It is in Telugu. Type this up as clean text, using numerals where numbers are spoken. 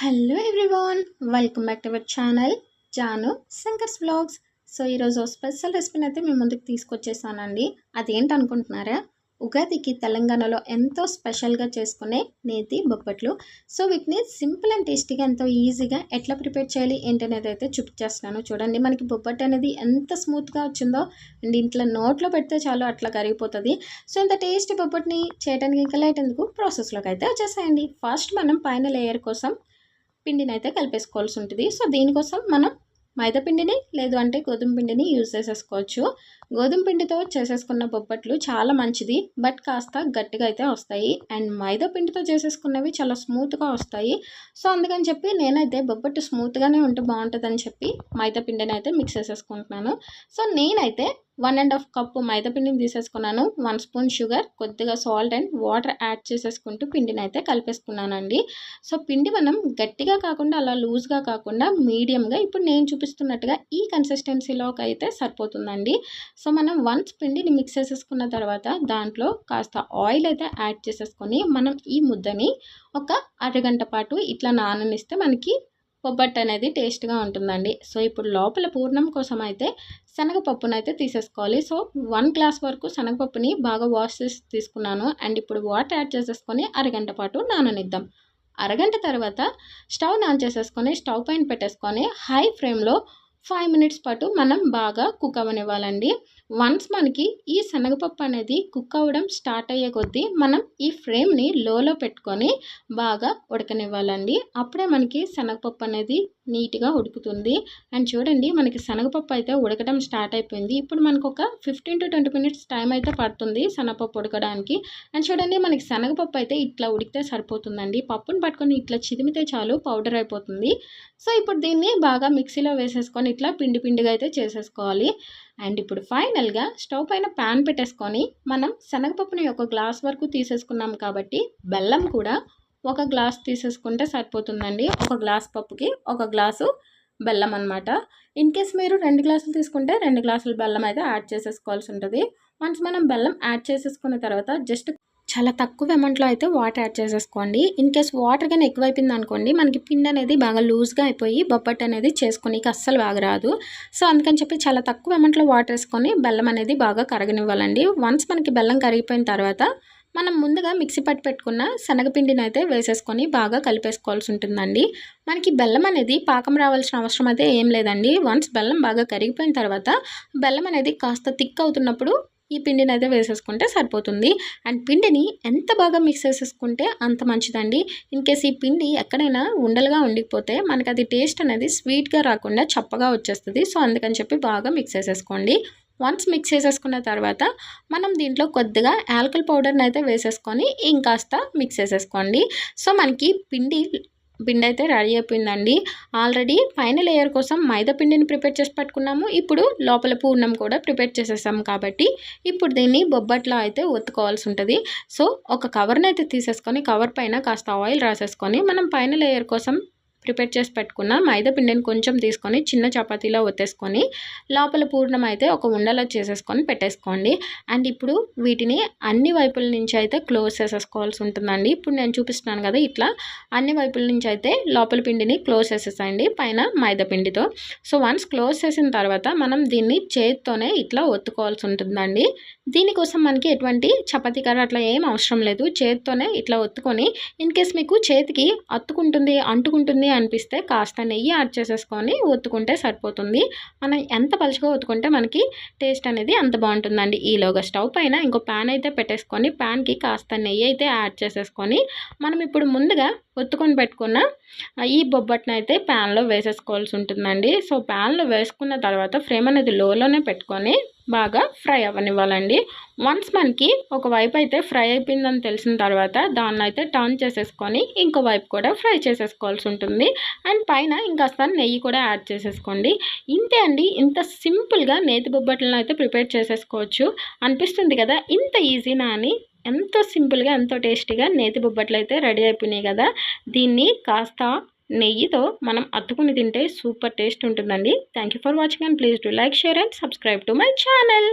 Hello everyone, welcome back to our channel Janu Shankar's vlogs. So ఈరోజు స్పెషల్ రెసిపీని అయితే మేము ముందుకు తీసుకొచ్చేసానండి. అదేంటి అనుకుంటున్నారా? ఉగాదికి తెలంగాణలో ఎంతో స్పెషల్గా చేసుకునే నేతి బొబ్బట్లు. సో వీటిని సింపుల్ అండ్ టేస్టీగా ఎంతో ఈజీగా ఎట్లా ప్రిపేర్ చేయాలి ఏంటి అనేది అయితే చూపించేస్తున్నాను. చూడండి, మనకి బొబ్బట్టు అనేది ఎంత స్మూత్గా వచ్చిందో అండ్ ఇంట్లో నోట్లో పెడితే చాలు అట్లా కరిగిపోతుంది. సో ఇంత టేస్టీ బొబ్బట్ని చేయడానికి ఇంకా లేట్ ఎందుకు, ప్రాసెస్లోకి అయితే వచ్చేసాయండి. ఫస్ట్ మనం పైన లేయర్ కోసం పిండిని అయితే కలిపేసుకోవాల్సి ఉంటుంది. సో దీనికోసం మనం మైదా పిండిని లేదు అంటే గోధుమ పిండిని యూజ్ చేసేసుకోవచ్చు. గోధుమ పిండితో చేసేసుకున్న బొబ్బట్లు చాలా మంచిది, బట్ కాస్త గట్టిగా అయితే వస్తాయి. అండ్ మైదా పిండితో చేసేసుకున్నవి చాలా స్మూత్గా వస్తాయి. సో అందుకని చెప్పి నేనైతే బొబ్బట్టు స్మూత్గానే ఉంటే బాగుంటుందని చెప్పి మైదా పిండిని అయితే మిక్స్ చేసేసుకుంటున్నాను. సో నేనైతే 1.5 కప్పు మైదా పిండిని తీసేసుకున్నాను. 1 స్పూన్ షుగర్, కొద్దిగా సాల్ట్ అండ్ వాటర్ యాడ్ చేసేసుకుంటూ పిండిని అయితే కలిపేసుకున్నానండి. సో పిండి మనం గట్టిగా కాకుండా అలా లూజ్గా కాకుండా మీడియంగా ఇప్పుడు నేను చూపిస్తున్నట్టుగా ఈ కన్సిస్టెన్సీలోకి అయితే సరిపోతుందండి. సో మనం వన్స్ పిండిని మిక్స్ చేసేసుకున్న తర్వాత దాంట్లో కాస్త ఆయిల్ అయితే యాడ్ చేసేసుకొని మనం ఈ ముద్దని ఒక అరగంట పాటు ఇట్లా నాననిస్తే మనకి బొబ్బట్టు అనేది టేస్ట్గా ఉంటుందండి. సో ఇప్పుడు లోపల పూర్ణం కోసం అయితే శనగపప్పును అయితే తీసేసుకోవాలి. సో 1 గ్లాస్ వరకు శనగపప్పుని బాగా వాష్ చేసి తీసుకున్నాను. అండ్ ఇప్పుడు వాటర్ యాడ్ చేసేసుకొని అరగంట పాటు నాననిద్దాం. అరగంట తర్వాత స్టవ్ ఆన్ చేసేసుకొని స్టవ్ పైన పెట్టేసుకొని హై ఫ్లేమ్లో 5 మినిట్స్ పాటు మనం బాగా కుక్ అవ్వనివ్వాలండి. వన్స్ మనకి ఈ శనగపప్పు అనేది కుక్ అవ్వడం స్టార్ట్ అయ్యే కొద్దీ మనం ఈ ఫ్లేమ్ని లోలో పెట్టుకొని బాగా ఉడకనివ్వాలండి. అప్పుడే మనకి శనగపప్పు అనేది నీట్గా ఉడుకుతుంది. అండ్ చూడండి, మనకి శనగపప్పు అయితే ఉడకడం స్టార్ట్ అయిపోయింది. ఇప్పుడు మనకు ఒక 15 to 20 మినిట్స్ టైం అయితే పడుతుంది శనగపప్పు ఉడకడానికి. అండ్ చూడండి, మనకి శనగపప్పు అయితే ఇట్లా ఉడికితే సరిపోతుందండి. పప్పును పట్టుకొని ఇట్లా చిదిమితే చాలు పౌడర్ అయిపోతుంది. సో ఇప్పుడు దీన్ని బాగా మిక్సీలో వేసేసుకొని ఇట్లా పిండి పిండిగా అయితే చేసేసుకోవాలి. అండ్ ఇప్పుడు ఫైనల్గా స్టవ్ పైన ప్యాన్ పెట్టేసుకొని మనం శనగపప్పుని ఒక గ్లాస్ వరకు తీసేసుకున్నాం కాబట్టి బెల్లం కూడా ఒక గ్లాస్ తీసేసుకుంటే సరిపోతుందండి. ఒక గ్లాస్ పప్పుకి ఒక గ్లాసు బెల్లం అనమాట. ఇన్ కేస్ మీరు 2 గ్లాసులు తీసుకుంటే 2 గ్లాసులు బెల్లం అయితే యాడ్ చేసేసుకోవాల్సి ఉంటుంది. వన్స్ మనం బెల్లం యాడ్ చేసేసుకున్న తర్వాత జస్ట్ చాలా తక్కువ అమౌంట్లో అయితే వాటర్ యాడ్ చేసేసుకోండి. ఇన్ కేస్ వాటర్ కానీ ఎక్కువైపోయింది అనుకోండి, మనకి పిండి అనేది బాగా లూజ్గా అయిపోయి బొబ్బట్టు అనేది చేసుకోనికి అస్సలు బాగా రాదు. సో అందుకని చెప్పి చాలా తక్కువ అమౌంట్లో వాటర్ వేసుకొని బెల్లం అనేది బాగా కరగనివ్వాలండి. వన్స్ మనకి బెల్లం కరిగిపోయిన తర్వాత మనం ముందుగా మిక్సీ పట్టి పెట్టుకున్న శనగపిండిని అయితే వేసేసుకొని బాగా కలిపేసుకోవాల్సి ఉంటుందండి. మనకి బెల్లం అనేది పాకం రావాల్సిన అవసరం అయితే ఏం లేదండి. వన్స్ బెల్లం బాగా కరిగిపోయిన తర్వాత బెల్లం అనేది కాస్త థిక్ అవుతున్నప్పుడు ఈ పిండిని అయితే వేసేసుకుంటే సరిపోతుంది. అండ్ పిండిని ఎంత బాగా మిక్స్ చేసేసుకుంటే అంత మంచిదండి. ఇన్ కేస్ ఈ పిండి ఎక్కడైనా ఉండలుగా ఉండిపోతే మనకి అది టేస్ట్ అనేది స్వీట్గా రాకుండా చప్పగా వచ్చేస్తుంది. సో అందుకని చెప్పి బాగా మిక్స్ చేసేసుకోండి. వన్స్ మిక్స్ చేసేసుకున్న తర్వాత మనం దీంట్లో కొద్దిగా యాలకుల పౌడర్ని అయితే వేసేసుకొని ఇంకాస్త మిక్స్ చేసేసుకోండి. సో మనకి పిండి అయితే రెడీ అయిపోయిందండి. ఆల్రెడీ పైన లేయర్ కోసం మైదా పిండిని ప్రిపేర్ చేసి పెట్టుకున్నాము. ఇప్పుడు లోపల పూర్ణం కూడా ప్రిపేర్ చేసేసాము కాబట్టి ఇప్పుడు దీన్ని బొబ్బట్లో అయితే ఒత్తుకోవాల్సి ఉంటుంది. సో ఒక కవర్ని అయితే తీసేసుకొని కవర్ పైన కాస్త ఆయిల్ రాసేసుకొని మనం పైన లేయర్ కోసం ప్రిపేర్ చేసి పెట్టుకున్న మైదా పిండిని కొంచెం తీసుకొని చిన్న చపాతీలో ఒత్తేసుకొని లోపల పూర్ణం అయితే ఒక ఉండలో చేసేసుకొని పెట్టేసుకోండి. అండ్ ఇప్పుడు వీటిని అన్ని వైపుల నుంచి అయితే క్లోజ్ చేసేసుకోవాల్సి ఉంటుందండి. ఇప్పుడు నేను చూపిస్తున్నాను కదా, ఇట్లా అన్ని వైపుల నుంచి అయితే లోపల పిండిని క్లోజ్ చేసేసండి పైన మైదా పిండితో. సో వన్స్ క్లోజ్ చేసిన తర్వాత మనం దీన్ని చేతితోనే ఇట్లా ఒత్తుకోవాల్సి ఉంటుందండి. దీనికోసం మనకి ఎటువంటి చపాతీ కర్ర అట్లా ఏం అవసరం లేదు. చేతితోనే ఇట్లా ఒత్తుకొని ఇన్ కేస్ మీకు చేతికి అంటుకుంటుంది అనిపిస్తే కాస్త నెయ్యి యాడ్ చేసేసుకొని ఒత్తుకుంటే సరిపోతుంది. మనం ఎంత పలుచగా ఒత్తుకుంటే మనకి టేస్ట్ అనేది అంత బాగుంటుందండి. ఈలోగా స్టవ్ పైన ఇంకో ప్యాన్ అయితే పెట్టేసుకొని ప్యాన్కి కాస్త నెయ్యి అయితే యాడ్ చేసేసుకొని మనం ఇప్పుడు ముందుగా ఒత్తుకొని పెట్టుకున్న ఈ బొబ్బట్ని అయితే ప్యాన్లో వేసేసుకోవాల్సి ఉంటుందండి. సో ప్యాన్లో వేసుకున్న తర్వాత ఫ్లేమ్ అనేది లోలోనే పెట్టుకొని బాగా ఫ్రై అవ్వనివ్వాలండి. వన్స్ మనకి ఒక వైపు అయితే ఫ్రై అయిపోయిందని తెలిసిన తర్వాత దాన్ని అయితే టర్న్ చేసేసుకొని ఇంకో వైపు కూడా ఫ్రై చేసేసుకోవాల్సి ఉంటుంది. అండ్ పైన ఇంకాస్త నెయ్యి కూడా యాడ్ చేసేసుకోండి. ఇంతే అండి, ఇంత సింపుల్గా నేతి బొబ్బట్లను అయితే ప్రిపేర్ చేసేసుకోవచ్చు. అనిపిస్తుంది కదా ఇంత ఈజీనా అని. ఎంతో సింపుల్గా ఎంతో టేస్టీగా నేతి బొబ్బట్లు అయితే రెడీ అయిపోయినాయి కదా. దీన్ని కాస్త నెయ్యితో మనం అత్తుకుని తింటే సూపర్ టేస్ట్ ఉంటుందండి. Thank you for watching and please do like, share and subscribe to my channel.